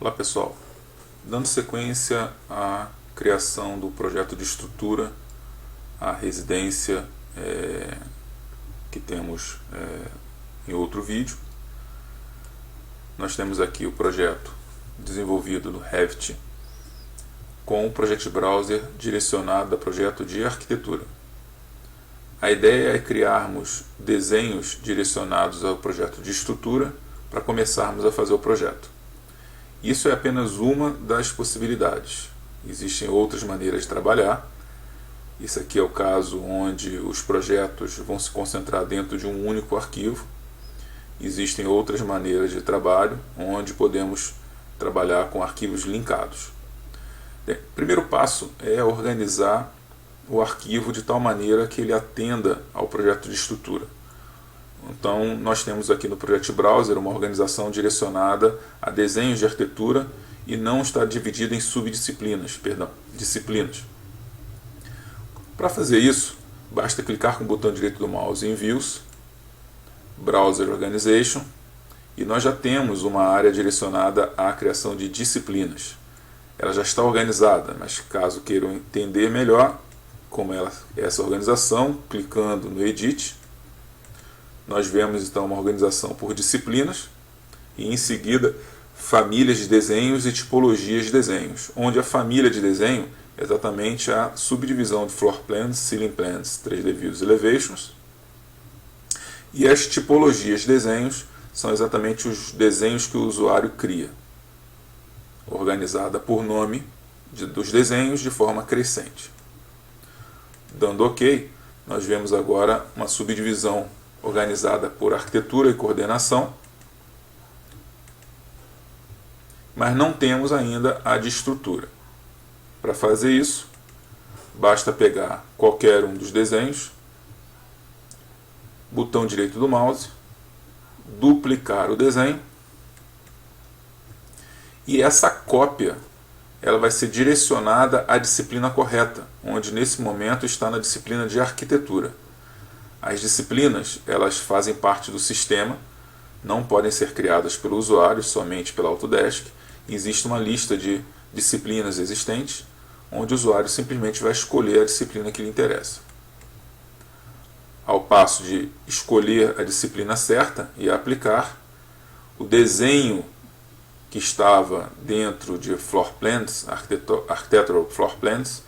Olá pessoal, dando sequência à criação do projeto de estrutura, a residência que temos em outro vídeo, nós temos aqui o projeto desenvolvido no Revit com o Project Browser direcionado a projeto de arquitetura. A ideia é criarmos desenhos direcionados ao projeto de estrutura para começarmos a fazer o projeto. Isso é apenas uma das possibilidades. Existem outras maneiras de trabalhar. Isso aqui é o caso onde os projetos vão se concentrar dentro de um único arquivo. Existem outras maneiras de trabalho onde podemos trabalhar com arquivos linkados. O primeiro passo é organizar o arquivo de tal maneira que ele atenda ao projeto de estrutura. Então, nós temos aqui no Project Browser uma organização direcionada a desenhos de arquitetura e não está dividida em disciplinas. Para fazer isso, basta clicar com o botão direito do mouse em Views, Browser Organization, e nós já temos uma área direcionada à criação de disciplinas. Ela já está organizada, mas caso queiram entender melhor como é essa organização, clicando no Edit, nós vemos então uma organização por disciplinas e em seguida famílias de desenhos e tipologias de desenhos, onde a família de desenho é exatamente a subdivisão de Floor Plans, Ceiling Plans, 3D Views e Elevations, e as tipologias de desenhos são exatamente os desenhos que o usuário cria, organizada por nome dos desenhos de forma crescente. Dando OK, nós vemos agora uma subdivisão organizada por arquitetura e coordenação, mas não temos ainda a de estrutura. Para fazer isso, basta pegar qualquer um dos desenhos, botão direito do mouse, duplicar o desenho, e essa cópia ela vai ser direcionada à disciplina correta, onde nesse momento está na disciplina de arquitetura. As disciplinas, elas fazem parte do sistema, não podem ser criadas pelo usuário, somente pela Autodesk. Existe uma lista de disciplinas existentes, onde o usuário simplesmente vai escolher a disciplina que lhe interessa. Ao passo de escolher a disciplina certa e aplicar, o desenho que estava dentro de Floor Plans, Architectural Floor Plans,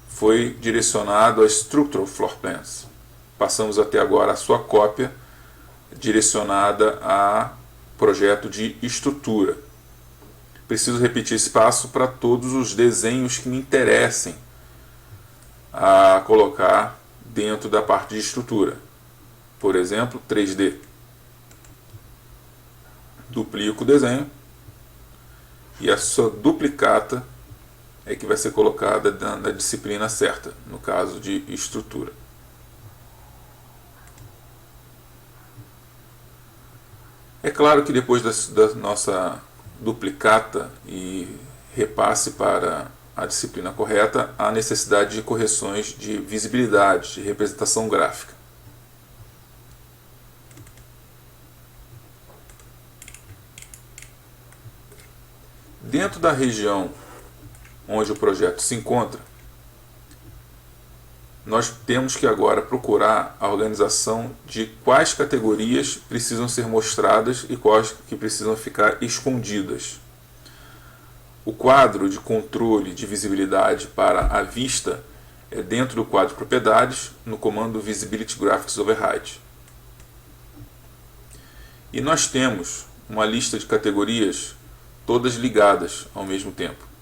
foi direcionado a Structural Floor Plans. Passamos até agora a sua cópia direcionada a projeto de estrutura. Preciso repetir esse passo para todos os desenhos que me interessem a colocar dentro da parte de estrutura. Por exemplo, 3D. Duplico o desenho e a sua duplicata é que vai ser colocada na disciplina certa, no caso de estrutura. É claro que depois da nossa duplicata e repasse para a disciplina correta, há necessidade de correções de visibilidade, de representação gráfica. Dentro da região onde o projeto se encontra, nós temos que agora procurar a organização de quais categorias precisam ser mostradas e quais que precisam ficar escondidas. O quadro de controle de visibilidade para a vista é dentro do quadro Propriedades, no comando Visibility Graphics Override. E nós temos uma lista de categorias todas ligadas ao mesmo tempo.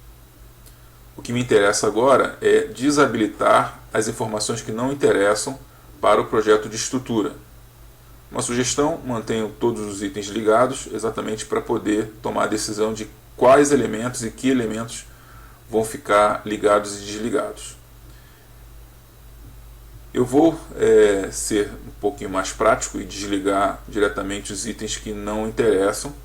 O que me interessa agora é desabilitar as informações que não interessam para o projeto de estrutura. Uma sugestão, mantenham todos os itens ligados, exatamente para poder tomar a decisão de quais elementos e que elementos vão ficar ligados e desligados. Eu vou ser um pouquinho mais prático e desligar diretamente os itens que não interessam.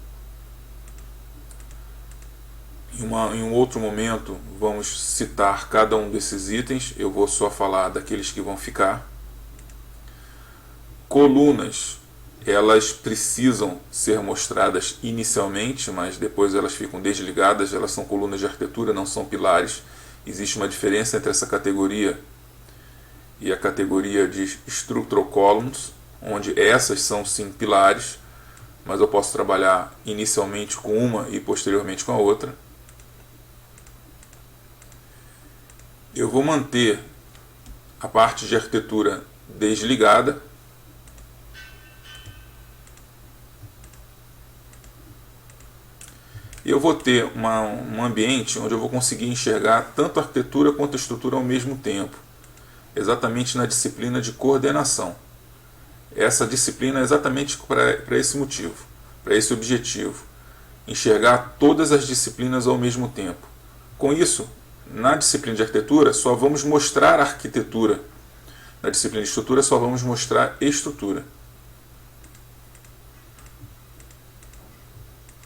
Em um outro momento vamos citar cada um desses itens, eu vou só falar daqueles que vão ficar. Colunas elas precisam ser mostradas inicialmente, mas depois elas ficam desligadas. Elas são colunas de arquitetura, não são pilares. Existe uma diferença entre essa categoria e a categoria de Structural Columns, onde essas são sim pilares, mas eu posso trabalhar inicialmente com uma e posteriormente com a outra. Eu vou manter a parte de arquitetura desligada. E eu vou ter um ambiente onde eu vou conseguir enxergar tanto a arquitetura quanto a estrutura ao mesmo tempo, exatamente na disciplina de coordenação. Essa disciplina é exatamente para esse motivo, para esse objetivo, enxergar todas as disciplinas ao mesmo tempo. Com isso, na disciplina de arquitetura só vamos mostrar a arquitetura, na disciplina de estrutura só vamos mostrar estrutura.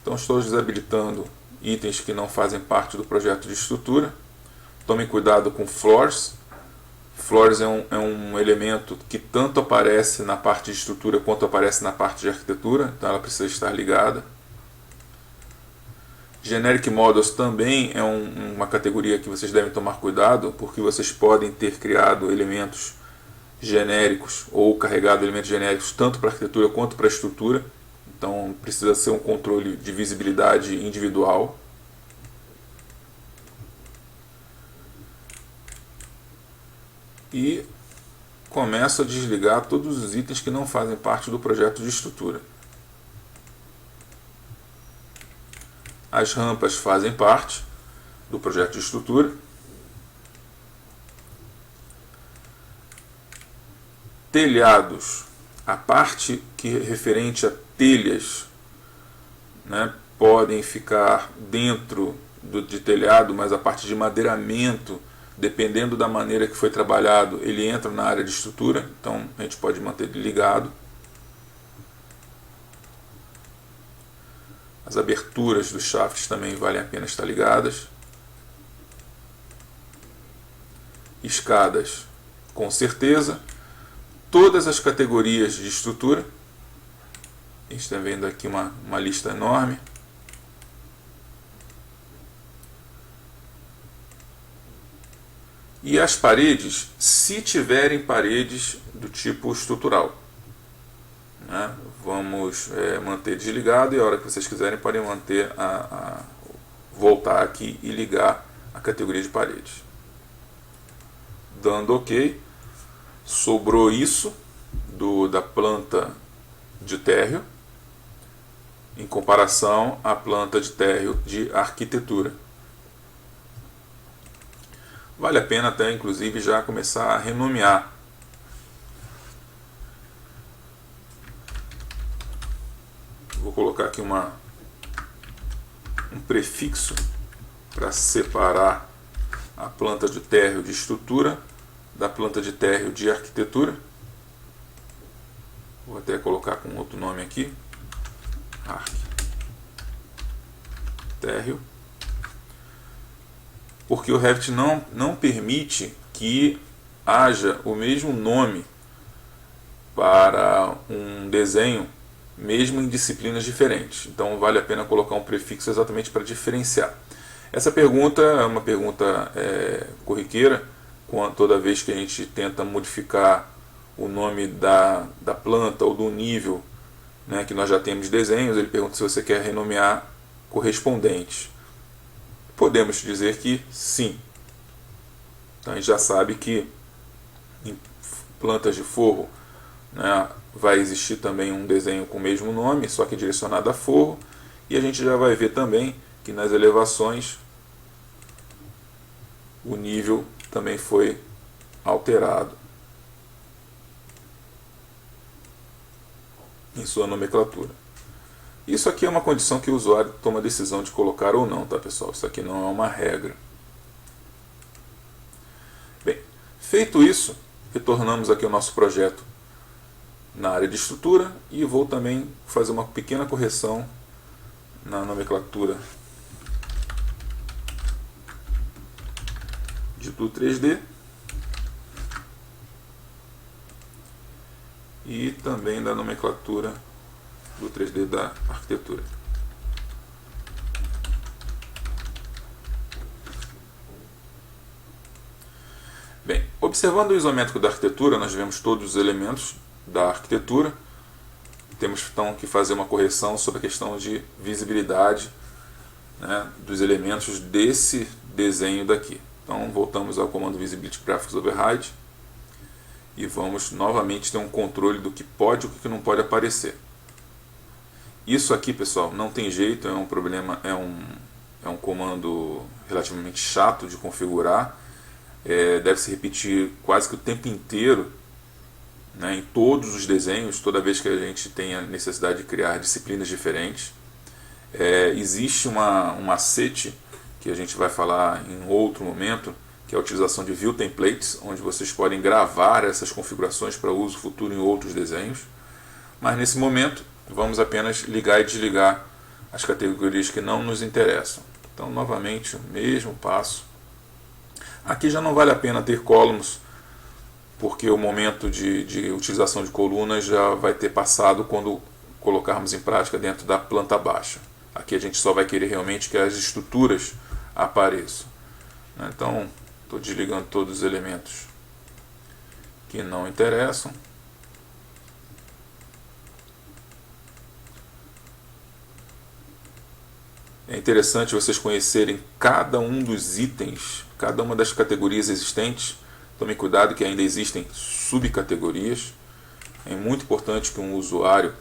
Então estou desabilitando itens que não fazem parte do projeto de estrutura. Tomem cuidado com floors. Floors é um elemento que tanto aparece na parte de estrutura quanto aparece na parte de arquitetura, então ela precisa estar ligada. Generic Models também é uma categoria que vocês devem tomar cuidado, porque vocês podem ter criado elementos genéricos ou carregado elementos genéricos tanto para a arquitetura quanto para a estrutura. Então precisa ser um controle de visibilidade individual. E começo a desligar todos os itens que não fazem parte do projeto de estrutura. As rampas fazem parte do projeto de estrutura. Telhados, a parte que é referente a telhas, né, podem ficar dentro de telhado, mas a parte de madeiramento, dependendo da maneira que foi trabalhado, ele entra na área de estrutura, então a gente pode manter ele ligado. As aberturas dos shafts também valem a pena estar ligadas. Escadas, com certeza. Todas as categorias de estrutura. A gente está vendo aqui uma lista enorme. E as paredes, se tiverem paredes do tipo estrutural, né? Vamos manter desligado, e a hora que vocês quiserem podem manter voltar aqui e ligar a categoria de paredes. Dando OK, sobrou isso da planta de térreo em comparação à planta de térreo de arquitetura. Vale a pena até, inclusive, já começar a renomear. Vou colocar aqui um prefixo para separar a planta de térreo de estrutura da planta de térreo de arquitetura. Vou até colocar com outro nome aqui. Térreo. Porque o Revit não permite que haja o mesmo nome para um desenho, mesmo em disciplinas diferentes. Então vale a pena colocar um prefixo exatamente para diferenciar. Essa pergunta é uma pergunta corriqueira, toda vez que a gente tenta modificar o nome da planta ou do nível, né, que nós já temos desenhos. Ele pergunta se você quer renomear correspondentes. Podemos dizer que sim. Então a gente já sabe que em plantas de forro, né, vai existir também um desenho com o mesmo nome, só que direcionado a forro. E a gente já vai ver também que nas elevações o nível também foi alterado em sua nomenclatura. Isso aqui é uma condição que o usuário toma a decisão de colocar ou não, tá, pessoal? Isso aqui não é uma regra. Bem, feito isso, retornamos aqui ao nosso projeto na área de estrutura e vou também fazer uma pequena correção na nomenclatura do 3D e também da nomenclatura do 3D da arquitetura. Bem, observando o isométrico da arquitetura, nós vemos todos os elementos da arquitetura. Temos então que fazer uma correção sobre a questão de visibilidade, né, dos elementos desse desenho daqui. Então voltamos ao comando Visibility Graphics Override e vamos novamente ter um controle do que pode e o que não pode aparecer. Isso aqui, pessoal, não tem jeito, é um problema, é um comando relativamente chato de configurar. Deve se repetir quase que o tempo inteiro, né, em todos os desenhos, toda vez que a gente tem a necessidade de criar disciplinas diferentes. Existe um macete que a gente vai falar em outro momento, que é a utilização de View Templates, onde vocês podem gravar essas configurações para uso futuro em outros desenhos. Mas nesse momento, vamos apenas ligar e desligar as categorias que não nos interessam. Então, novamente, o mesmo passo. Aqui já não vale a pena ter columns, porque o momento de utilização de colunas já vai ter passado quando colocarmos em prática dentro da planta baixa. Aqui a gente só vai querer realmente que as estruturas apareçam. Então, estou desligando todos os elementos que não interessam. É interessante vocês conhecerem cada um dos itens, cada uma das categorias existentes. Tomem cuidado que ainda existem subcategorias. É muito importante que um usuário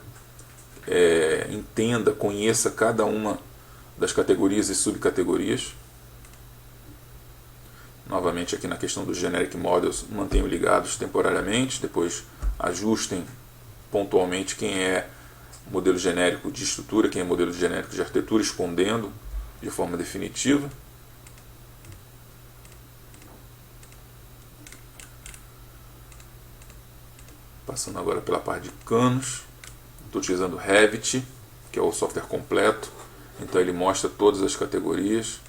entenda, conheça cada uma das categorias e subcategorias. Novamente aqui na questão dos Generic Models, mantenham ligados temporariamente, depois ajustem pontualmente quem é modelo genérico de estrutura, quem é modelo genérico de arquitetura, escondendo de forma definitiva. Passando agora pela parte de canos, estou utilizando o Revit, que é o software completo, então ele mostra todas as categorias.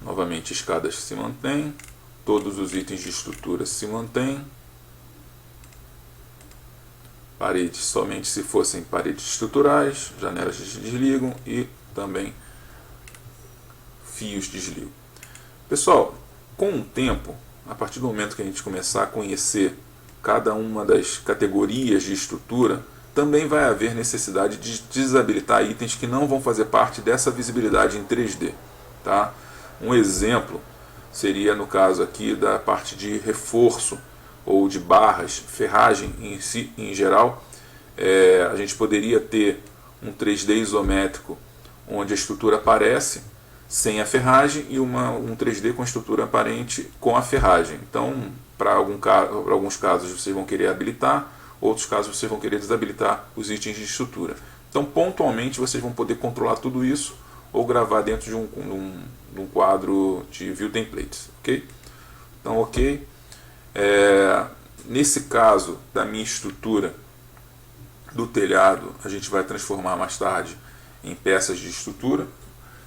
Novamente, escadas se mantêm, todos os itens de estrutura se mantêm. Paredes somente se fossem paredes estruturais, janelas desligam e também fios desligam. Pessoal, com o tempo, a partir do momento que a gente começar a conhecer cada uma das categorias de estrutura, também vai haver necessidade de desabilitar itens que não vão fazer parte dessa visibilidade em 3D. Tá? Um exemplo seria no caso aqui da parte de reforço ou de barras, ferragem em si, em geral. A gente poderia ter um 3D isométrico onde a estrutura aparece sem a ferragem e um 3D com a estrutura aparente com a ferragem. Então, para alguns casos vocês vão querer habilitar, outros casos vocês vão querer desabilitar os itens de estrutura. Então, pontualmente, vocês vão poder controlar tudo isso ou gravar dentro de um quadro de View Templates. Ok? Então, ok. Nesse caso da minha estrutura do telhado, a gente vai transformar mais tarde em peças de estrutura.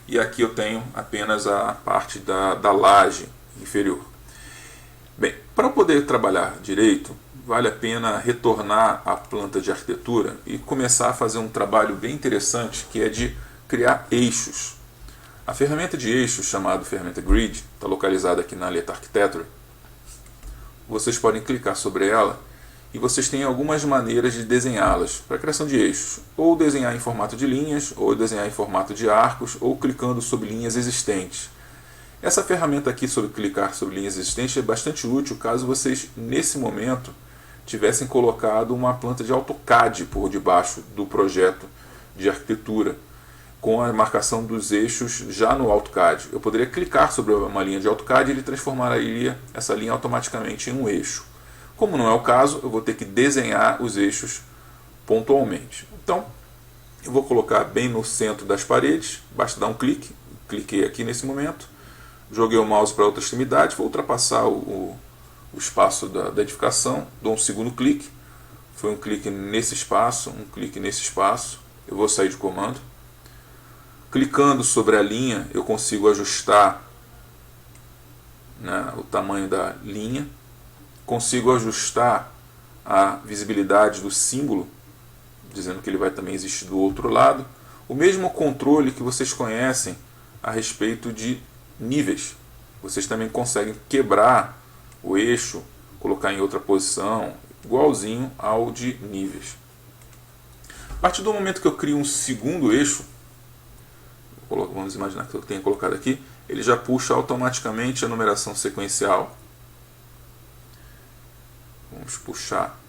E aqui eu tenho apenas a parte da laje inferior. Bem, para poder trabalhar direito, vale a pena retornar à planta de arquitetura e começar a fazer um trabalho bem interessante, que é de criar eixos. A ferramenta de eixos, chamada ferramenta Grid, está localizada aqui na letra Architecture. Vocês podem clicar sobre ela e vocês têm algumas maneiras de desenhá-las para a criação de eixos. Ou desenhar em formato de linhas, ou desenhar em formato de arcos, ou clicando sobre linhas existentes. Essa ferramenta aqui, sobre clicar sobre linhas existentes, é bastante útil caso vocês, nesse momento, tivessem colocado uma planta de AutoCAD por debaixo do projeto de arquitetura, com a marcação dos eixos já no AutoCAD. Eu poderia clicar sobre uma linha de AutoCAD e ele transformaria essa linha automaticamente em um eixo. Como não é o caso, eu vou ter que desenhar os eixos pontualmente. Então, eu vou colocar bem no centro das paredes, basta dar um clique. Cliquei aqui nesse momento, joguei o mouse para outra extremidade, vou ultrapassar o espaço da edificação, dou um segundo clique. Foi um clique nesse espaço, um clique nesse espaço. Eu vou sair de comando. Clicando sobre a linha, eu consigo ajustar, né, o tamanho da linha, consigo ajustar a visibilidade do símbolo, dizendo que ele vai também existir do outro lado. O mesmo controle que vocês conhecem a respeito de níveis. Vocês também conseguem quebrar o eixo, colocar em outra posição, igualzinho ao de níveis. A partir do momento que eu crio um segundo eixo, vamos imaginar que eu tenha colocado aqui, ele já puxa automaticamente a numeração sequencial. Vamos puxar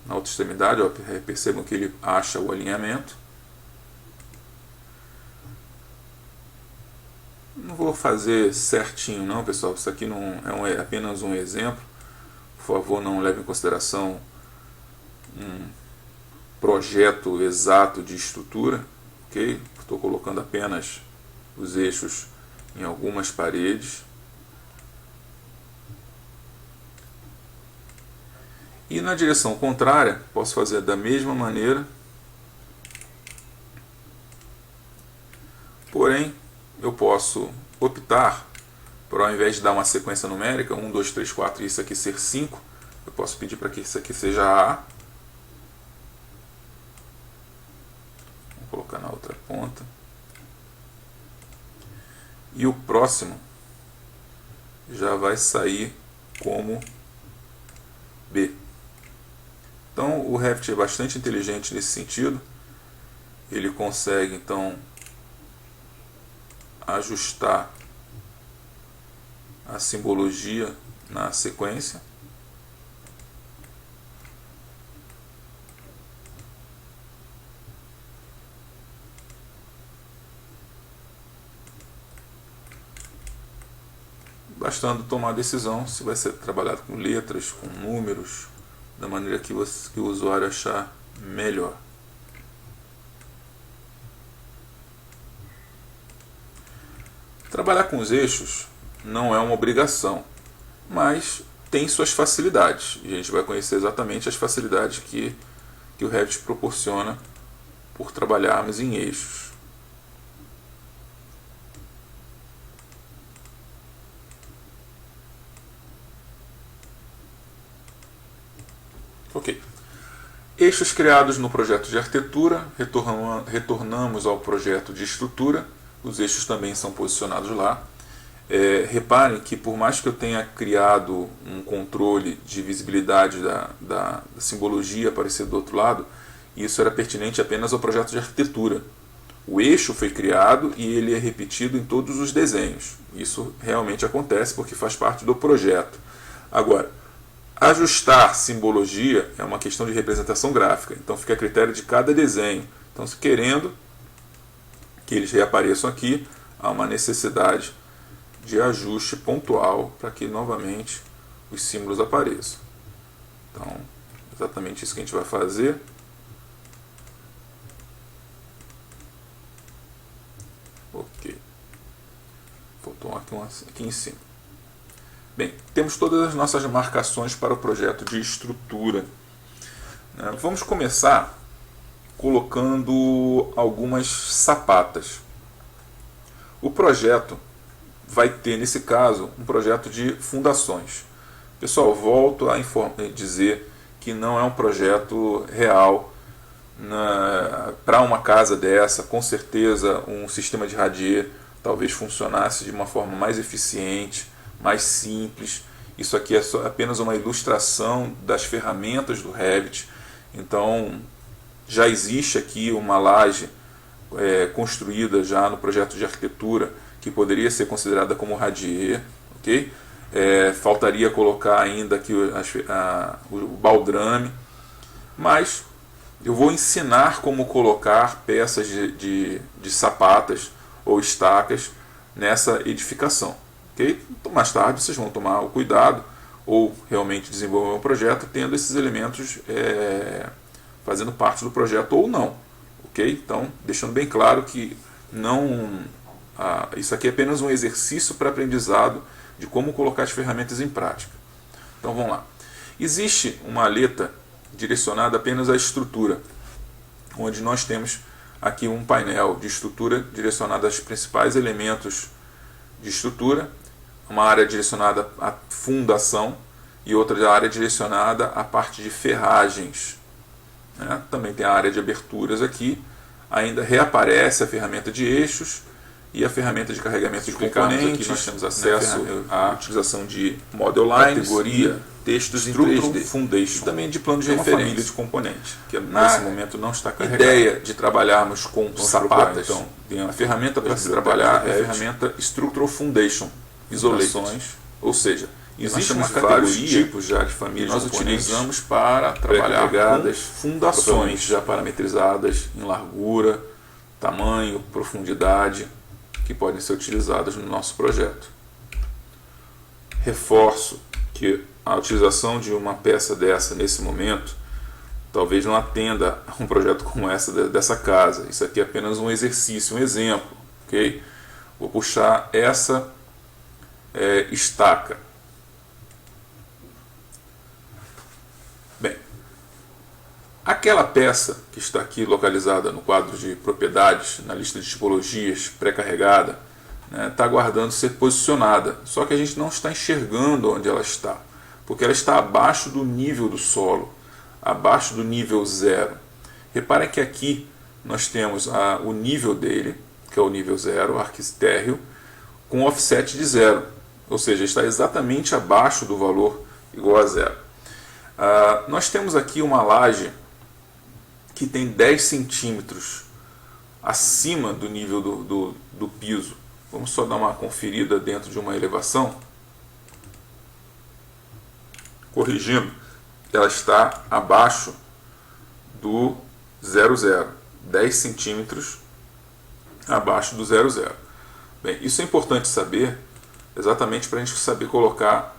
na outra extremidade, ó, percebam que ele acha o alinhamento. Não vou fazer certinho não, pessoal, isso aqui não é apenas um exemplo. Por favor, não leve em consideração um projeto exato de estrutura, ok? Estou colocando apenas os eixos em algumas paredes. E na direção contrária, posso fazer da mesma maneira. Porém, eu posso optar por, ao invés de dar uma sequência numérica, 1, 2, 3, 4 e isso aqui ser 5, eu posso pedir para que isso aqui seja A. Vou colocar na outra ponta. E o próximo já vai sair como B. Então o Revit é bastante inteligente nesse sentido. Ele consegue então ajustar a simbologia na sequência. Bastando tomar a decisão se vai ser trabalhado com letras, com números, da maneira que o usuário achar melhor. Trabalhar com os eixos não é uma obrigação, mas tem suas facilidades. E a gente vai conhecer exatamente as facilidades que o Revit proporciona por trabalharmos em eixos. Ok. Eixos criados no projeto de arquitetura, retornamos ao projeto de estrutura. Os eixos também são posicionados lá. Reparem que por mais que eu tenha criado um controle de visibilidade da simbologia aparecer do outro lado, isso era pertinente apenas ao projeto de arquitetura. O eixo foi criado e ele é repetido em todos os desenhos. Isso realmente acontece porque faz parte do projeto. Agora, ajustar simbologia é uma questão de representação gráfica, então fica a critério de cada desenho. Então, se querendo que eles reapareçam aqui, há uma necessidade de ajuste pontual para que novamente os símbolos apareçam. Então, exatamente isso que a gente vai fazer. Ok. Faltou aqui em cima. Bem, temos todas as nossas marcações para o projeto de estrutura. Vamos começar colocando algumas sapatas. O projeto vai ter, nesse caso, um projeto de fundações. Pessoal, volto a dizer que não é um projeto real. Para uma casa dessa, com certeza um sistema de radier talvez funcionasse de uma forma mais eficiente, mais simples. Isso aqui é apenas uma ilustração das ferramentas do Revit. Então, já existe aqui uma laje construída já no projeto de arquitetura que poderia ser considerada como radier, ok? Faltaria colocar ainda aqui o baldrame, mas eu vou ensinar como colocar peças de sapatas ou estacas nessa edificação, ok? Então, mais tarde vocês vão tomar o cuidado ou realmente desenvolver um projeto tendo esses elementos fazendo parte do projeto ou não, ok? Então, deixando bem claro que isso aqui é apenas um exercício para aprendizado de como colocar as ferramentas em prática. Então vamos lá. Existe uma aleta direcionada apenas à estrutura, onde nós temos aqui um painel de estrutura direcionado aos principais elementos de estrutura, uma área direcionada à fundação e outra área direcionada à parte de ferragens, né? Também tem a área de aberturas aqui, ainda reaparece a ferramenta de eixos e a ferramenta de carregamento de componentes. Aqui nós temos acesso à utilização de model lines, categoria, textos em 3D, foundation, e também de plano de referência, uma família de componentes, que nesse momento não está carregada. A ideia de trabalharmos com sapatas, então, a ferramenta para se trabalhar é a ferramenta Structural Foundation, isolações, ou seja, existem vários tipos já de famílias de componentes. Nós utilizamos para trabalhar com fundações já parametrizadas em largura, tamanho, profundidade, que podem ser utilizadas no nosso projeto. Reforço que a utilização de uma peça dessa nesse momento talvez não atenda a um projeto como essa dessa casa. Isso aqui é apenas um exercício, um exemplo, ok? Vou puxar essa estaca. Bem, aquela peça que está aqui localizada no quadro de propriedades, na lista de tipologias pré-carregada, está aguardando ser posicionada, só que a gente não está enxergando onde ela está, porque ela está abaixo do nível do solo, abaixo do nível 0. Reparem que aqui nós temos o nível dele, que é o nível 0, arquitérreo, com offset de 0, ou seja, está exatamente abaixo do valor igual a 0. Nós temos aqui uma laje que tem 10 centímetros acima do nível do piso. Vamos só dar uma conferida dentro de uma elevação. Corrigindo, ela está abaixo do 00, 10 centímetros abaixo do 00. Bem, isso é importante saber, exatamente para a gente saber colocar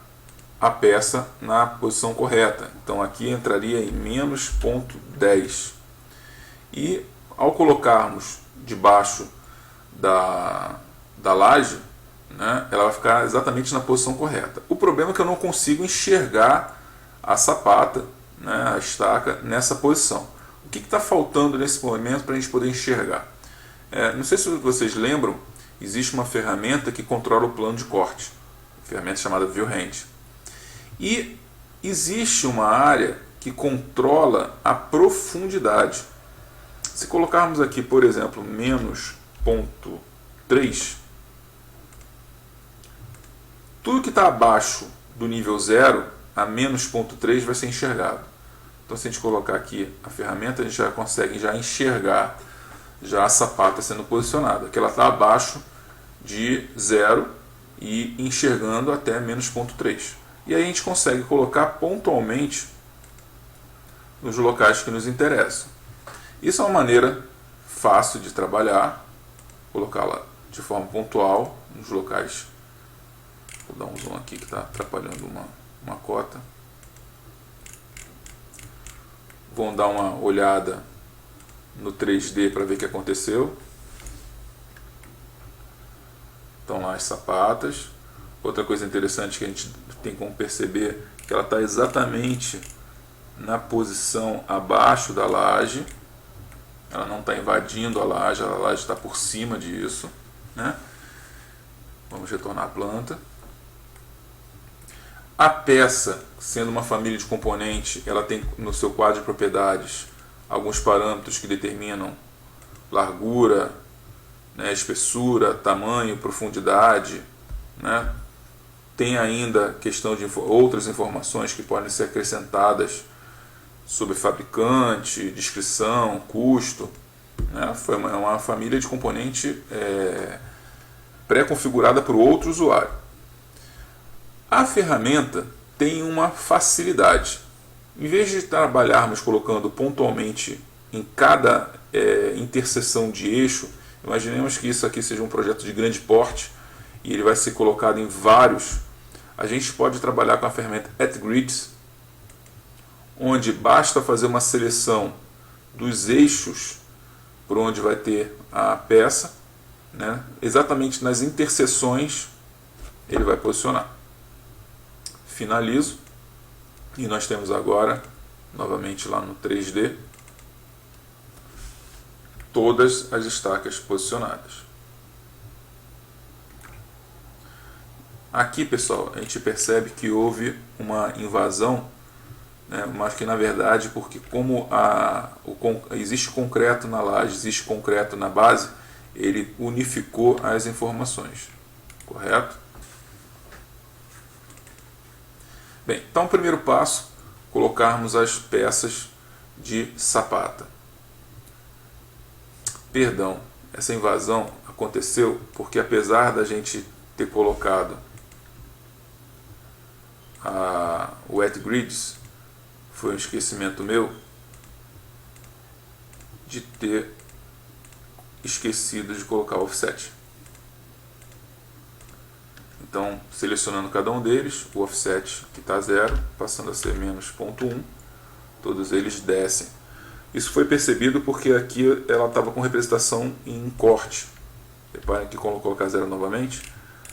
a peça na posição correta. Então aqui entraria em menos 0,10. E ao colocarmos debaixo da laje, né, ela vai ficar exatamente na posição correta. O problema é que eu não consigo enxergar a sapata, né, a estaca, nessa posição. O que está faltando nesse momento para a gente poder enxergar? Não sei se vocês lembram, existe uma ferramenta que controla o plano de corte, ferramenta chamada View Hand. E existe uma área que controla a profundidade. Se colocarmos aqui, por exemplo, menos 0,3, tudo que está abaixo do nível 0, a menos 0,3 vai ser enxergado. Então, se a gente colocar aqui a ferramenta, a gente já consegue enxergar já a sapata sendo posicionada, que ela está abaixo de 0 e enxergando até menos 0,3. E aí a gente consegue colocar pontualmente nos locais que nos interessam. Isso é uma maneira fácil de trabalhar, colocá-la de forma pontual nos locais. Vou dar um zoom aqui que está atrapalhando uma cota. Vamos dar uma olhada no 3D para ver o que aconteceu. Estão lá as sapatas. Outra coisa interessante que a gente tem como perceber que ela está exatamente na posição abaixo da laje. Ela não está invadindo a laje está por cima disso, né? Vamos retornar à planta. A peça, sendo uma família de componente, ela tem no seu quadro de propriedades alguns parâmetros que determinam largura, né, espessura, tamanho, profundidade, né? Tem ainda questão de outras informações que podem ser acrescentadas sobre fabricante, descrição, custo, né? Foi uma família de componente pré-configurada para o outro usuário. A ferramenta tem uma facilidade. Em vez de trabalharmos colocando pontualmente em cada interseção de eixo, imaginemos que isso aqui seja um projeto de grande porte e ele vai ser colocado em vários. A gente pode trabalhar com a ferramenta @grids, onde basta fazer uma seleção dos eixos por onde vai ter a peça, né? Exatamente nas interseções ele vai posicionar. Finalizo e nós temos agora novamente lá no 3D todas as estacas posicionadas. Aqui, pessoal, a gente percebe que houve uma invasão, né, mas que na verdade, porque como existe concreto na laje, existe concreto na base, ele unificou as informações, correto? Bem, então o primeiro passo, colocarmos as peças de sapata. Perdão, essa invasão aconteceu porque apesar da gente ter colocado o wet grids, foi um esquecimento meu de ter esquecido de colocar o offset. Então, selecionando cada um deles, o offset que está 0, passando a ser menos 0,1, todos eles descem. Isso foi percebido porque aqui ela estava com representação em corte. Reparem que quando colocar 0 novamente,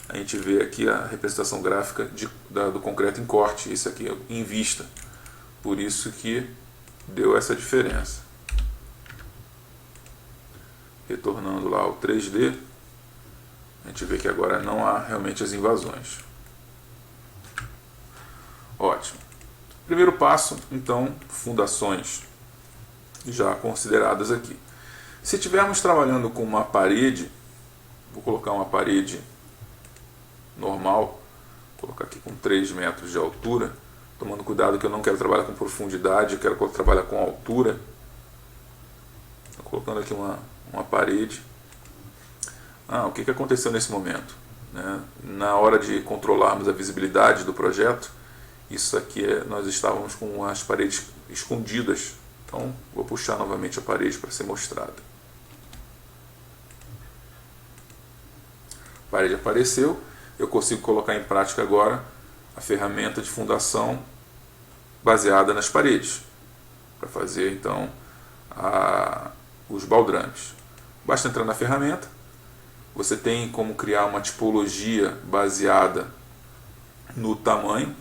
a gente vê aqui a representação gráfica do concreto em corte, isso aqui em vista. Por isso que deu essa diferença. Retornando lá ao 3D, a gente vê que agora não há realmente as invasões. Ótimo. Primeiro passo, então, fundações já consideradas aqui. Se estivermos trabalhando com uma parede, vou colocar uma parede normal, vou colocar aqui com 3 metros de altura, tomando cuidado que eu não quero trabalhar com profundidade, eu quero trabalhar com altura. Estou colocando aqui uma parede. O que aconteceu nesse momento? Na hora de controlarmos a visibilidade do projeto, isso aqui nós estávamos com as paredes escondidas. Então, vou puxar novamente a parede para ser mostrada. A parede apareceu, eu consigo colocar em prática agora a ferramenta de fundação baseada nas paredes, para fazer então os baldrames. Basta entrar na ferramenta, você tem como criar uma tipologia baseada no tamanho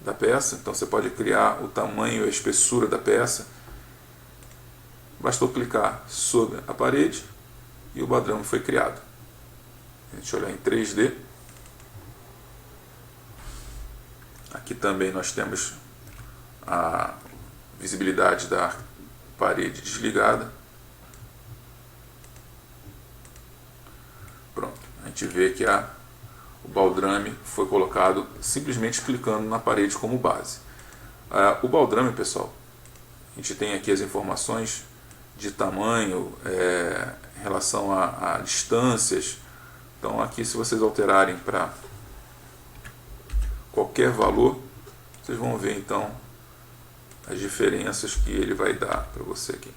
da peça, então você pode criar o tamanho e a espessura da peça. Bastou clicar sobre a parede e o baldrame foi criado. A gente olhar em 3D. Aqui também nós temos a visibilidade da parede desligada. Pronto, a gente vê que o baldrame foi colocado simplesmente clicando na parede como base. O baldrame, pessoal, a gente tem aqui as informações de tamanho, em relação a distâncias. Então aqui, se vocês alterarem para qualquer valor, vocês vão ver então as diferenças que ele vai dar para você aqui.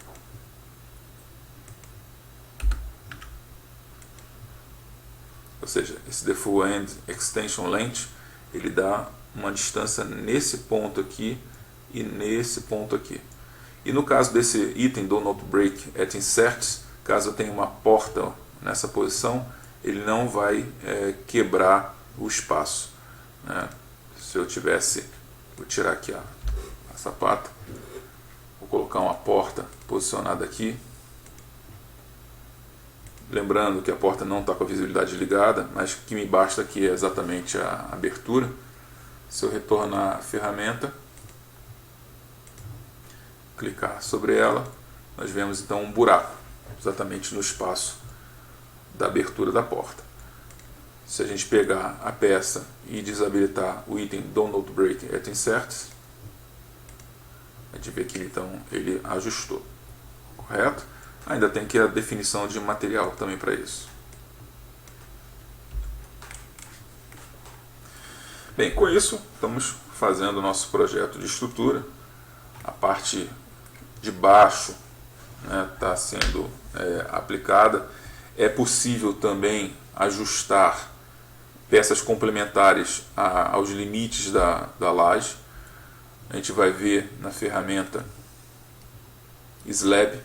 Ou seja, esse Default End Extension Length, ele dá uma distância nesse ponto aqui e nesse ponto aqui. E no caso desse item do Not Break at Inserts, caso eu tenha uma porta nessa posição, ele não vai quebrar o espaço, né? Se eu tivesse, vou tirar aqui a sapata, vou colocar uma porta posicionada aqui. Lembrando que a porta não está com a visibilidade ligada, mas o que me basta aqui é exatamente a abertura. Se eu retornar à ferramenta, clicar sobre ela, nós vemos então um buraco, exatamente no espaço da abertura da porta. Se a gente pegar a peça e desabilitar o item Do Not Break at Inserts, a gente vê que então ele ajustou, correto? Ainda tem que a definição de material também para isso. Bem, com isso estamos fazendo o nosso projeto de estrutura. A parte de baixo está sendo aplicada. É possível também ajustar peças complementares aos limites da laje. A gente vai ver na ferramenta Slab,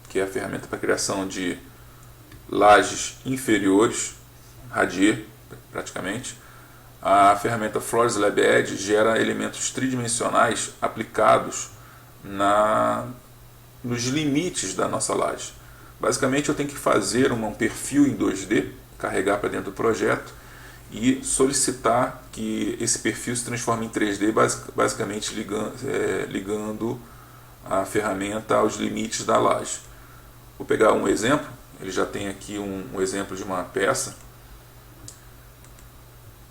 que é a ferramenta para criação de lajes inferiores, radier praticamente. A ferramenta Floor Slab Edge gera elementos tridimensionais aplicados nos limites da nossa laje. Basicamente eu tenho que fazer um perfil em 2D, carregar para dentro do projeto e solicitar que esse perfil se transforme em 3D, basicamente ligando a ferramenta aos limites da laje. Vou pegar um exemplo, ele já tem aqui um exemplo de uma peça,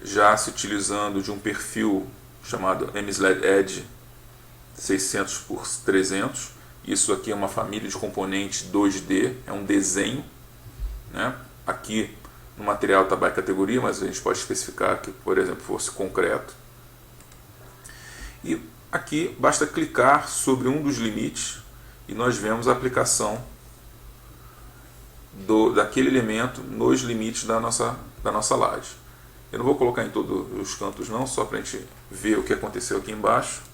já se utilizando de um perfil chamado MSLAD Edge 600 por 300. Isso aqui é uma família de componentes 2D, é um desenho, né? Aqui no material está by categoria, mas a gente pode especificar que, por exemplo, fosse concreto. E aqui basta clicar sobre um dos limites e nós vemos a aplicação daquele elemento nos limites da nossa laje. Eu não vou colocar em todos os cantos não, só para a gente ver o que aconteceu aqui embaixo.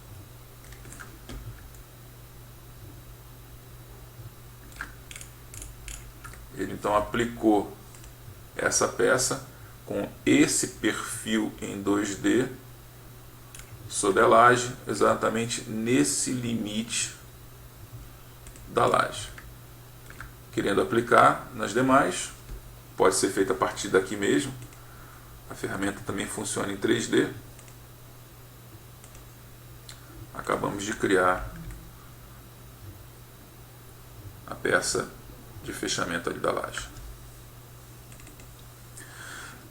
Ele então aplicou essa peça com esse perfil em 2D sobre a laje, exatamente nesse limite da laje. Querendo aplicar nas demais, pode ser feito a partir daqui mesmo. A ferramenta também funciona em 3D. Acabamos de criar a peça de fechamento ali da laje.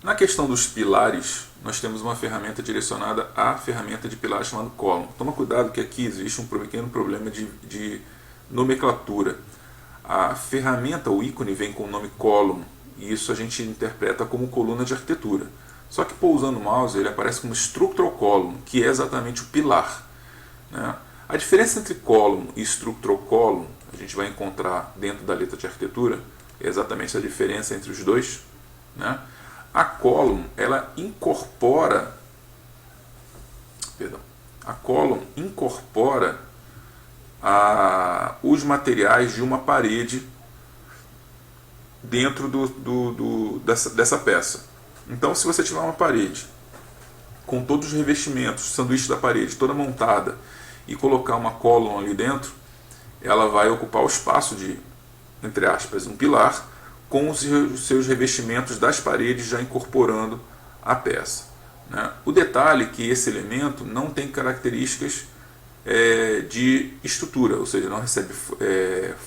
Na questão dos pilares, nós temos uma ferramenta direcionada à ferramenta de pilar chamada Column. Toma cuidado que aqui existe um pequeno problema de nomenclatura. A ferramenta, o ícone, vem com o nome Column, e isso a gente interpreta como coluna de arquitetura. Só que pousando o mouse, ele aparece como Structural Column, que é exatamente o pilar, né? A diferença entre Column e Structural Column, a gente vai encontrar dentro da letra de arquitetura, é exatamente a diferença entre os dois, né? A Column, ela incorpora, os materiais de uma parede dentro dessa peça. Então, se você tiver uma parede com todos os revestimentos, sanduíche da parede toda montada e colocar uma column ali dentro, ela vai ocupar o espaço de, entre aspas, um pilar, com os seus revestimentos das paredes já incorporando a peça, né? O detalhe é que esse elemento não tem características de estrutura, ou seja, não recebe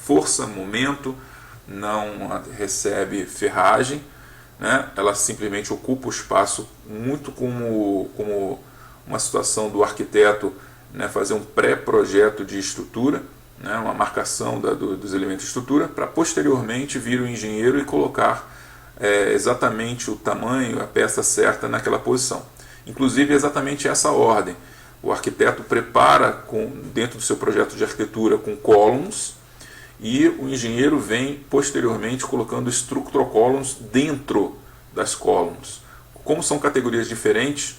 força, momento, não recebe ferragem, né? Ela simplesmente ocupa o espaço, muito como uma situação do arquiteto, né, fazer um pré-projeto de estrutura, né, uma marcação dos elementos de estrutura, para posteriormente vir o engenheiro e colocar exatamente o tamanho, a peça certa naquela posição. Inclusive, exatamente essa ordem. O arquiteto prepara dentro do seu projeto de arquitetura com columns, e o engenheiro vem posteriormente colocando structural columns dentro das columns. Como são categorias diferentes,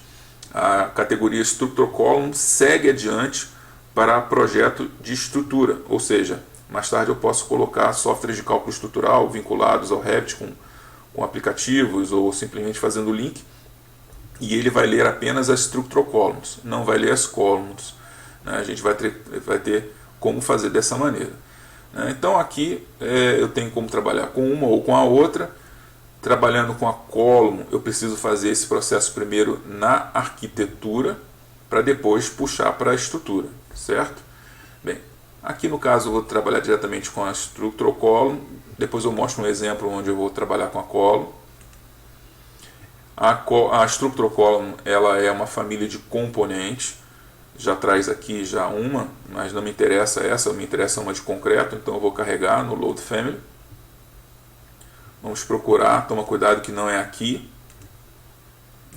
a categoria structural column segue adiante para projeto de estrutura, ou seja, mais tarde eu posso colocar softwares de cálculo estrutural vinculados ao Revit com aplicativos ou simplesmente fazendo link, e ele vai ler apenas as structural columns, não vai ler as columns, né? A gente vai ter como fazer dessa maneira. Então aqui eu tenho como trabalhar com uma ou com a outra. Trabalhando com a column, eu preciso fazer esse processo primeiro na arquitetura, para depois puxar para a estrutura, certo? Bem, aqui no caso eu vou trabalhar diretamente com a structural column, depois eu mostro um exemplo onde eu vou trabalhar com a column. A structural column, ela é uma família de componentes, já traz aqui já uma, mas não me interessa essa, me interessa uma de concreto, então eu vou carregar no Load Family. Vamos procurar, toma cuidado que não é aqui,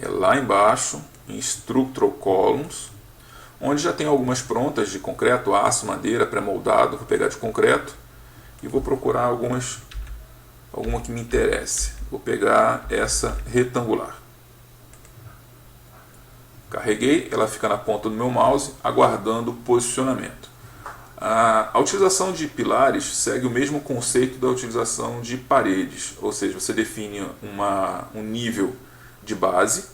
é lá embaixo, em Structural Columns, onde já tem algumas prontas de concreto, aço, madeira, pré-moldado. Vou pegar de concreto e vou procurar alguma que me interesse. Vou pegar essa retangular. Carreguei, ela fica na ponta do meu mouse, aguardando o posicionamento. A utilização de pilares segue o mesmo conceito da utilização de paredes, ou seja, você define um nível de base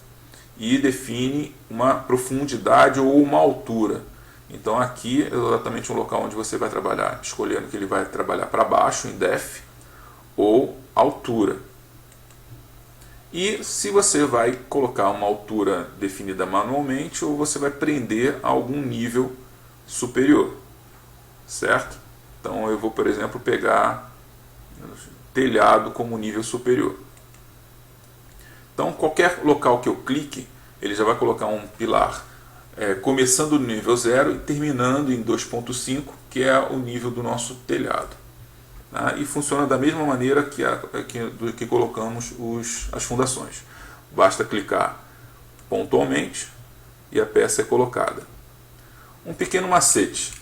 e define uma profundidade ou uma altura. Então aqui é exatamente um local onde você vai trabalhar, escolhendo que ele vai trabalhar para baixo, em def, ou altura. E se você vai colocar uma altura definida manualmente ou você vai prender a algum nível superior, certo? Então eu vou, por exemplo, pegar telhado como nível superior. Então qualquer local que eu clique, ele já vai colocar um pilar começando no nível 0 e terminando em 2.5, que é o nível do nosso telhado. Tá? E funciona da mesma maneira que colocamos as fundações. Basta clicar pontualmente e a peça é colocada. Um pequeno macete.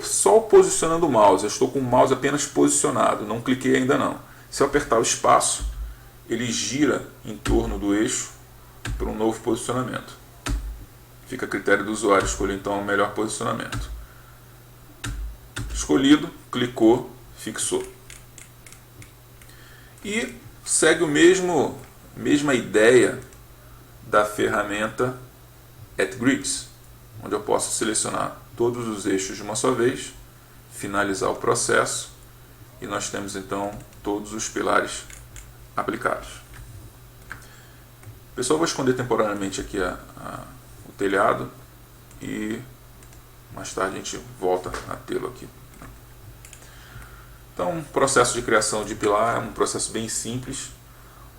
Só posicionando o mouse, eu estou com o mouse apenas posicionado, não cliquei ainda não. Se eu apertar o espaço, ele gira em torno do eixo para um novo posicionamento. Fica a critério do usuário escolher então o melhor posicionamento. Escolhido, clicou, fixou. E segue mesma ideia da ferramenta At Grids, onde eu posso selecionar todos os eixos de uma só vez, finalizar o processo e nós temos então todos os pilares aplicados. Pessoal, vou esconder temporariamente aqui o telhado e mais tarde a gente volta a tê-lo aqui. Então, o processo de criação de pilar é um processo bem simples.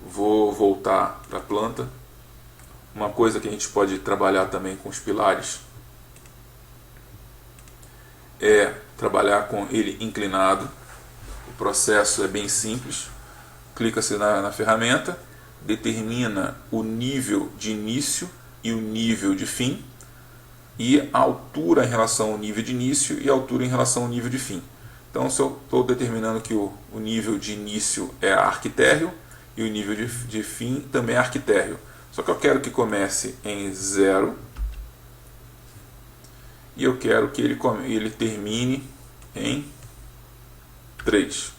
Vou voltar para a planta. Uma coisa que a gente pode trabalhar também com os pilares é trabalhar com ele inclinado. O processo é bem simples. Clica-se na ferramenta, determina o nível de início e o nível de fim, e a altura em relação ao nível de início e a altura em relação ao nível de fim. Então, se eu estou determinando que o nível de início é arquitérreo e o nível de fim também é arquitéreo. Só que eu quero que comece em 0 e eu quero que ele termine em 3.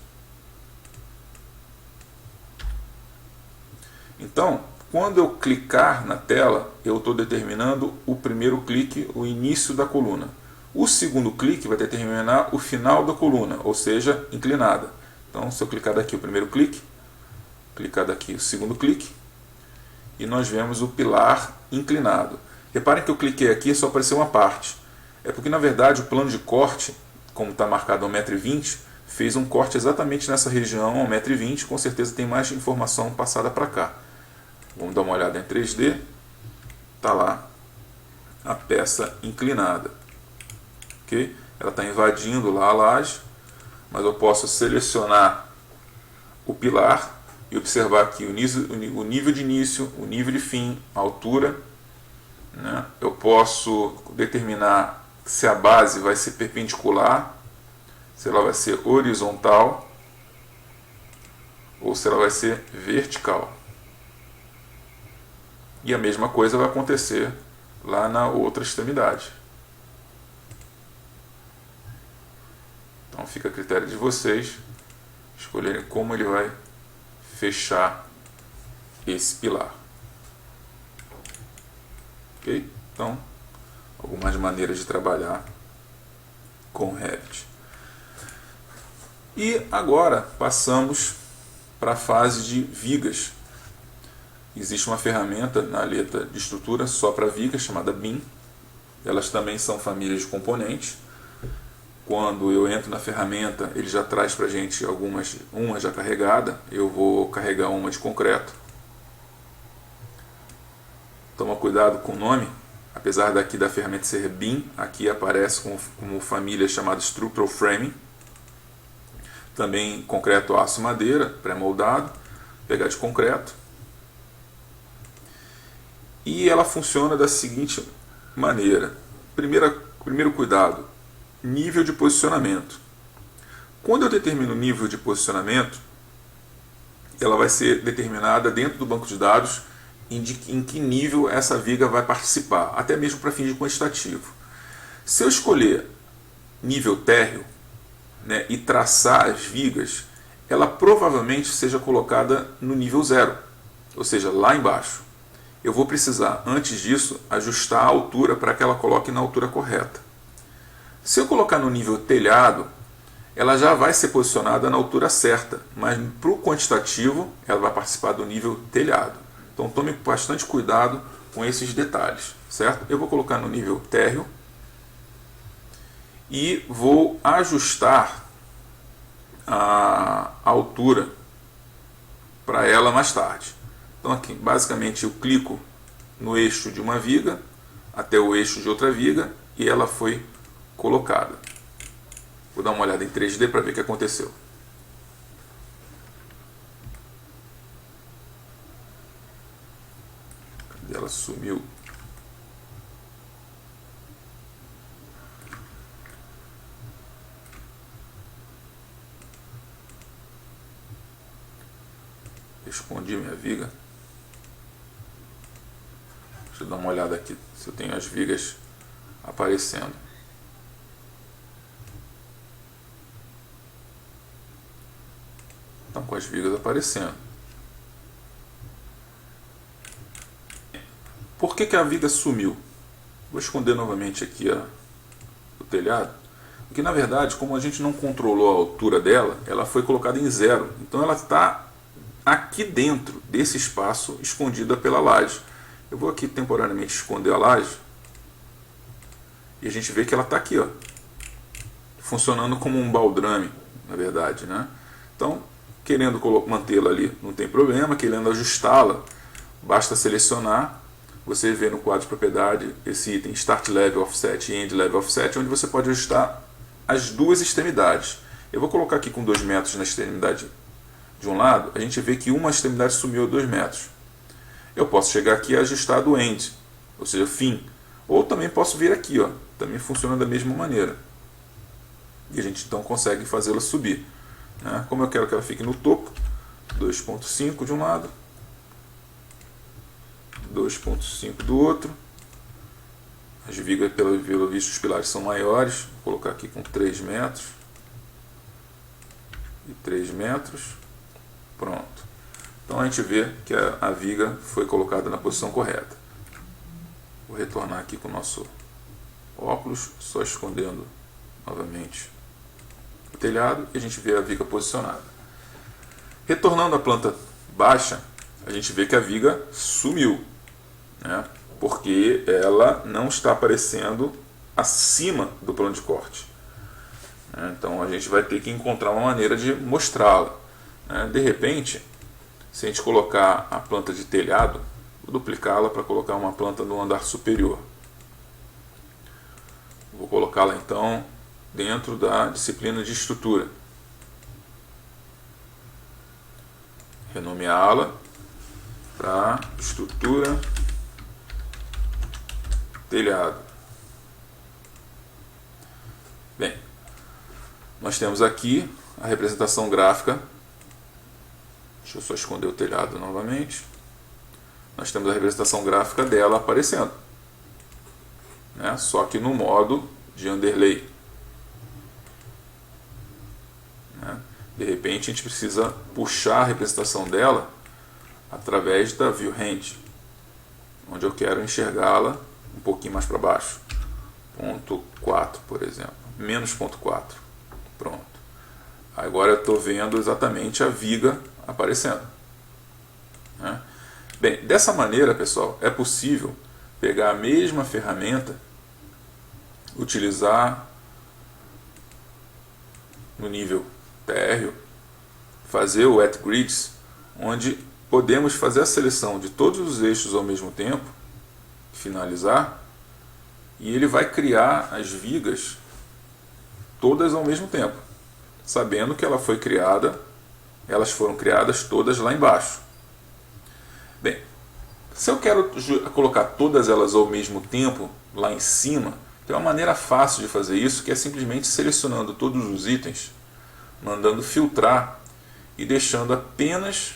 Então, quando eu clicar na tela, eu estou determinando o primeiro clique, o início da coluna. O segundo clique vai determinar o final da coluna, ou seja, inclinada. Então, se eu clicar daqui o primeiro clique, clicar daqui o segundo clique, e nós vemos o pilar inclinado. Reparem que eu cliquei aqui e só apareceu uma parte. É porque, na verdade, o plano de corte, como está marcado a 1,20 m, fez um corte exatamente nessa região, a 1,20 m, com certeza tem mais informação passada para cá. Vamos dar uma olhada em 3D. Está lá a peça inclinada. Okay? Ela está invadindo lá a laje, mas eu posso selecionar o pilar e observar aqui o nível de início, o nível de fim, a altura. Né? Eu posso determinar se a base vai ser perpendicular, se ela vai ser horizontal ou se ela vai ser vertical. E a mesma coisa vai acontecer lá na outra extremidade. Então fica a critério de vocês escolherem como ele vai fechar esse pilar. Ok? Então, algumas maneiras de trabalhar com o Revit. E agora passamos para a fase de vigas. Existe uma ferramenta na letra de estrutura só para vigas, chamada BIM. Elas também são famílias de componentes. Quando eu entro na ferramenta, ele já traz para a gente uma já carregada. Eu vou carregar uma de concreto. Toma cuidado com o nome. Apesar daqui da ferramenta ser BIM, aqui aparece como família chamada Structural Framing. Também concreto, aço e madeira, pré-moldado. Pegar de concreto. E ela funciona da seguinte maneira. Primeiro cuidado. Nível de posicionamento. Quando eu determino o nível de posicionamento, ela vai ser determinada dentro do banco de dados em que nível essa viga vai participar, até mesmo para fins de quantitativo. Se eu escolher nível térreo, né, e traçar as vigas, ela provavelmente seja colocada no nível 0, ou seja, lá embaixo. Eu vou precisar, antes disso, ajustar a altura para que ela coloque na altura correta. Se eu colocar no nível telhado, ela já vai ser posicionada na altura certa, mas para o quantitativo ela vai participar do nível telhado. Então tome bastante cuidado com esses detalhes, certo? Eu vou colocar no nível térreo e vou ajustar a altura para ela mais tarde. Então aqui basicamente eu clico no eixo de uma viga até o eixo de outra viga e ela foi colocada. Vou dar uma olhada em 3D para ver o que aconteceu. Cadê? Ela sumiu. Escondi minha viga. Deixa eu dar uma olhada aqui se eu tenho as vigas aparecendo. Estão com as vigas aparecendo. Por que a viga sumiu? Vou esconder novamente aqui o telhado. Porque na verdade, como a gente não controlou a altura dela, ela foi colocada em 0. Então ela está aqui dentro desse espaço, escondida pela laje. Eu vou aqui temporariamente esconder a laje e a gente vê que ela está aqui, ó, funcionando como um baldrame, na verdade, né? Então, querendo mantê-la ali não tem problema, querendo ajustá-la, basta selecionar. Você vê no quadro de propriedade esse item Start Level Offset e End Level Offset, onde você pode ajustar as duas extremidades. Eu vou colocar aqui com 2 metros na extremidade de um lado, a gente vê que uma extremidade sumiu a 2 metros. Eu posso chegar aqui e ajustar do end, ou seja, fim. Ou também posso vir aqui, ó, também funciona da mesma maneira. E a gente então consegue fazê-la subir. Né? Como eu quero que ela fique no topo, 2.5 de um lado, 2.5 do outro. As vigas, pelo visto, os pilares são maiores. Vou colocar aqui com 3 metros e 3 metros. Pronto. Então a gente vê que a viga foi colocada na posição correta. Vou retornar aqui com o nosso óculos, só escondendo novamente o telhado e a gente vê a viga posicionada. Retornando à planta baixa, a gente vê que a viga sumiu, né? Porque ela não está aparecendo acima do plano de corte. Então a gente vai ter que encontrar uma maneira de mostrá-la. De repente, se a gente colocar a planta de telhado, vou duplicá-la para colocar uma planta no andar superior. Vou colocá-la então dentro da disciplina de estrutura. Renomeá-la para estrutura telhado. Bem, nós temos aqui a representação gráfica. Deixa eu só esconder o telhado novamente. Nós temos a representação gráfica dela aparecendo, né? Só que no modo de underlay. Né? De repente a gente precisa puxar a representação dela através da View Hand, onde eu quero enxergá-la um pouquinho mais para baixo. 0.4, por exemplo. Menos 0.4. Pronto. Agora eu estou vendo exatamente a viga aparecendo. Né? Bem, dessa maneira, pessoal, é possível pegar a mesma ferramenta, utilizar no nível térreo, fazer o Wet Grids, onde podemos fazer a seleção de todos os eixos ao mesmo tempo, finalizar, e ele vai criar as vigas todas ao mesmo tempo, sabendo que elas foram criadas todas lá embaixo. Bem, se eu quero colocar todas elas ao mesmo tempo lá em cima, tem uma maneira fácil de fazer isso, que é simplesmente selecionando todos os itens, mandando filtrar e deixando apenas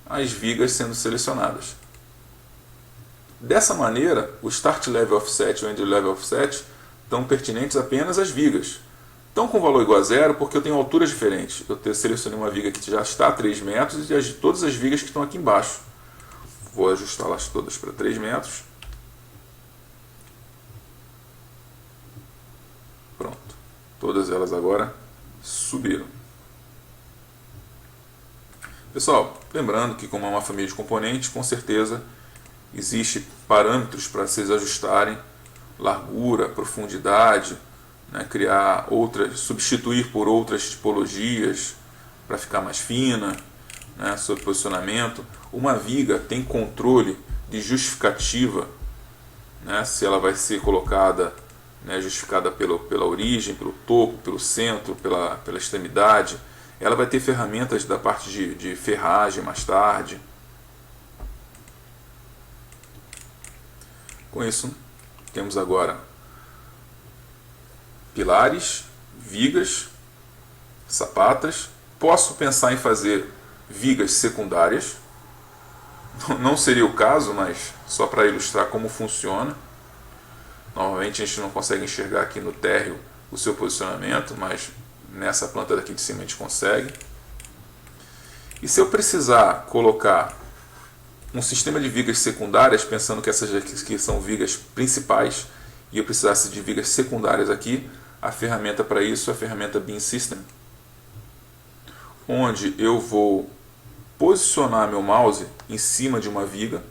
as vigas sendo selecionadas. Dessa maneira, o Start Level Offset e o End Level Offset estão pertinentes apenas às vigas. Estão com valor igual a 0 porque eu tenho alturas diferentes. Eu selecionei uma viga que já está a 3 metros e todas as vigas que estão aqui embaixo. Vou ajustá-las todas para 3 metros. Pronto. Todas elas agora subiram. Pessoal, lembrando que como é uma família de componentes, com certeza existe parâmetros para vocês ajustarem, largura, profundidade, né, criar outras, substituir por outras tipologias para ficar mais fina, né, sobre posicionamento. Uma viga tem controle de justificativa, né, se ela vai ser colocada, né, justificada pela origem, pelo topo, pelo centro, pela extremidade. Ela vai ter ferramentas da parte de ferragem mais tarde. Com isso, temos agora pilares, vigas, sapatas. Posso pensar em fazer vigas secundárias. Não seria o caso, mas só para ilustrar como funciona. Normalmente a gente não consegue enxergar aqui no térreo o seu posicionamento, mas nessa planta daqui de cima a gente consegue. E se eu precisar colocar um sistema de vigas secundárias, pensando que essas aqui são vigas principais, e eu precisasse de vigas secundárias aqui, a ferramenta para isso é a ferramenta Beam System, onde eu vou posicionar meu mouse em cima de uma viga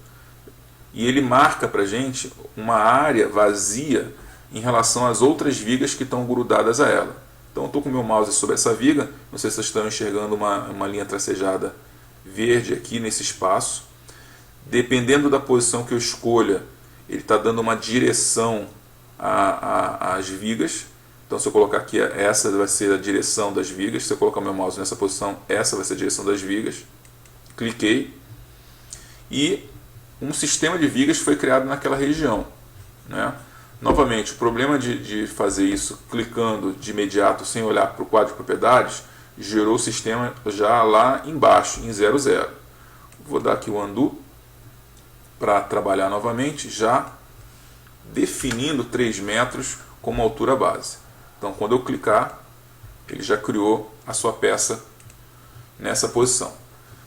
e ele marca para a gente uma área vazia em relação às outras vigas que estão grudadas a ela. Então eu estou com o meu mouse sobre essa viga, não sei se vocês estão enxergando uma linha tracejada verde aqui nesse espaço. Dependendo da posição que eu escolha, ele está dando uma direção às vigas. Então se eu colocar aqui, essa vai ser a direção das vigas. Se eu colocar o meu mouse nessa posição, essa vai ser a direção das vigas. Cliquei e um sistema de vigas foi criado naquela região, né? Novamente, o problema de fazer isso clicando de imediato sem olhar para o quadro de propriedades gerou o sistema já lá embaixo, em 00. Vou dar aqui o undo para trabalhar novamente, já definindo 3 metros como altura base. Então quando eu clicar, ele já criou a sua peça nessa posição.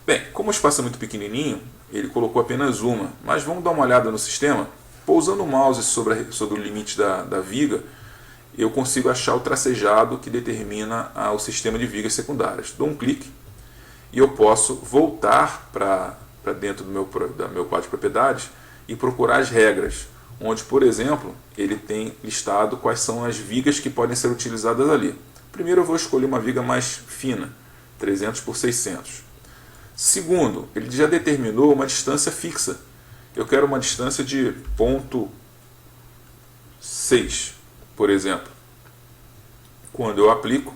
Bem, como o espaço é muito pequenininho, ele colocou apenas uma, mas vamos dar uma olhada no sistema. Pousando o mouse sobre o limite da viga, eu consigo achar o tracejado que determina o sistema de vigas secundárias. Dou um clique e eu posso voltar para dentro do meu quadro de propriedades e procurar as regras, onde, por exemplo, ele tem listado quais são as vigas que podem ser utilizadas ali. Primeiro eu vou escolher uma viga mais fina, 300 por 600. Segundo, ele já determinou uma distância fixa. Eu quero uma distância de 0,6, por exemplo. Quando eu aplico,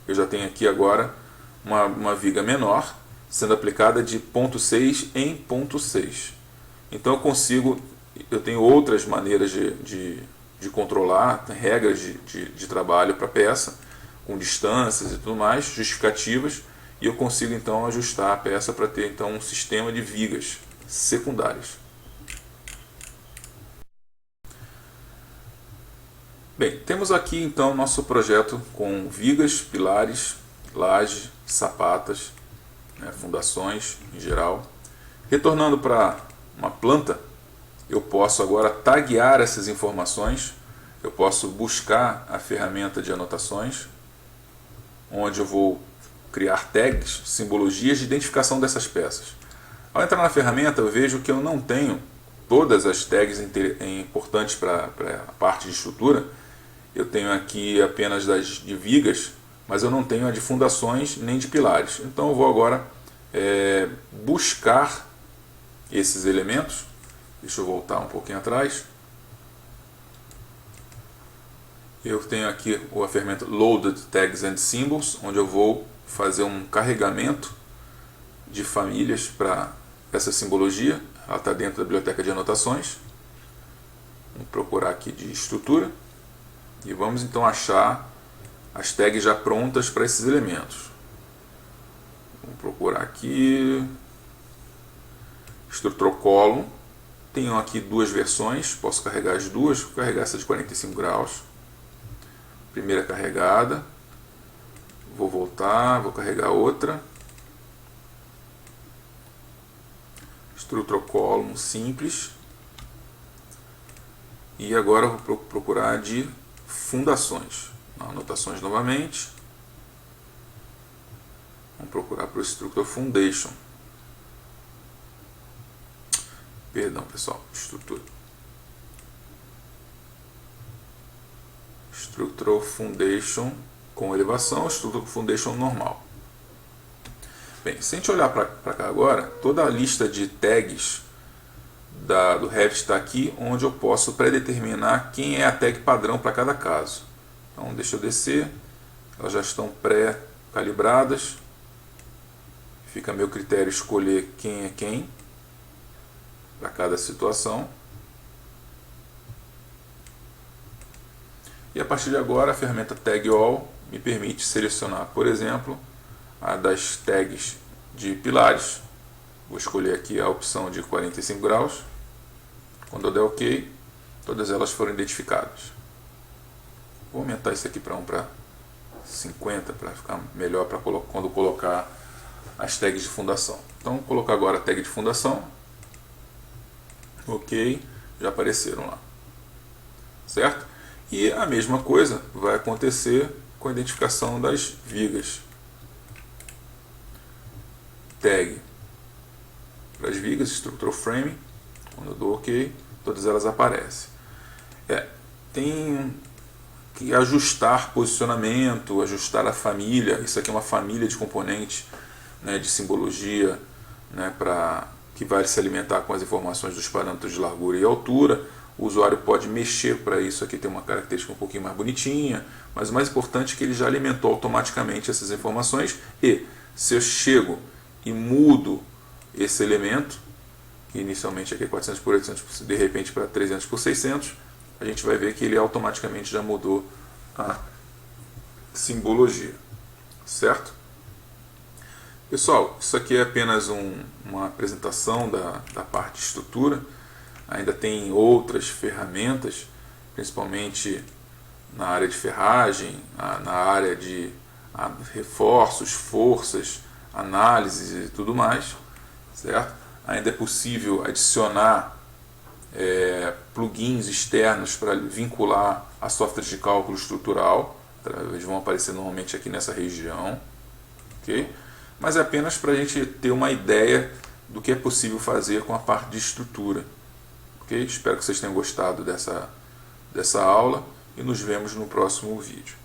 eu já tenho aqui agora uma viga menor, sendo aplicada de 0,6 em 0,6. Então eu tenho outras maneiras de controlar, regras de trabalho para a peça, com distâncias e tudo mais, justificativas, e eu consigo então ajustar a peça para ter então um sistema de vigas secundárias. Bem, temos aqui então nosso projeto com vigas, pilares, laje, sapatas, né, fundações em geral. Retornando para uma planta, eu posso agora taguear essas informações, eu posso buscar a ferramenta de anotações, onde eu vou criar tags, simbologias de identificação dessas peças. Ao entrar na ferramenta, eu vejo que eu não tenho todas as tags importantes para a parte de estrutura. Eu tenho aqui apenas das de vigas, mas eu não tenho a de fundações nem de pilares. Então eu vou agora buscar esses elementos. Deixa eu voltar um pouquinho atrás. Eu tenho aqui a ferramenta Loaded Tags and Symbols, onde eu vou fazer um carregamento de famílias para essa simbologia. Ela está dentro da biblioteca de anotações. Vamos procurar aqui de estrutura e vamos então achar as tags já prontas para esses elementos. Vamos procurar aqui Structural Column. Tenho aqui duas versões, posso carregar as duas. Vou carregar essa de 45 graus. Primeira carregada. Vou voltar, vou carregar outra. Structural Column simples. E agora eu vou procurar de fundações. Anotações novamente. Vamos procurar para o Structural Foundation. Perdão, pessoal, estrutura. Structural Foundation com elevação, Structural Foundation normal. Bem, se a gente olhar para cá agora, toda a lista de tags do Revit está aqui, onde eu posso pré-determinar quem é a tag padrão para cada caso. Então, deixa eu descer, elas já estão pré-calibradas. Fica a meu critério escolher quem é quem para cada situação. E a partir de agora, a ferramenta Tag All me permite selecionar, por exemplo, a das tags de pilares. Vou escolher aqui a opção de 45 graus. Quando eu der OK, todas elas foram identificadas. Vou aumentar isso aqui para 50 para ficar melhor para quando colocar as tags de fundação. Então, vou colocar agora a tag de fundação. OK, já apareceram lá. Certo? E a mesma coisa vai acontecer com a identificação das vigas. Tag para as vigas, Structural Frame. Quando eu dou OK, todas elas aparecem. Tem que ajustar posicionamento, ajustar a família. Isso aqui é uma família de componentes, né, de simbologia, né, que vai se alimentar com as informações dos parâmetros de largura e altura. O usuário pode mexer para isso aqui ter uma característica um pouquinho mais bonitinha, mas o mais importante é que ele já alimentou automaticamente essas informações. E se eu chego e mudo esse elemento, que inicialmente aqui é 400 por 800, de repente para 300 por 600, a gente vai ver que ele automaticamente já mudou a simbologia. Certo? Pessoal, isso aqui é apenas uma apresentação da parte de estrutura. Ainda tem outras ferramentas, principalmente na área de ferragem, na área de reforços, forças, análises e tudo mais. Certo? Ainda é possível adicionar plugins externos para vincular a softwares de cálculo estrutural. Eles vão aparecer normalmente aqui nessa região. Okay? Mas é apenas para a gente ter uma ideia do que é possível fazer com a parte de estrutura. Okay? Espero que vocês tenham gostado dessa aula e nos vemos no próximo vídeo.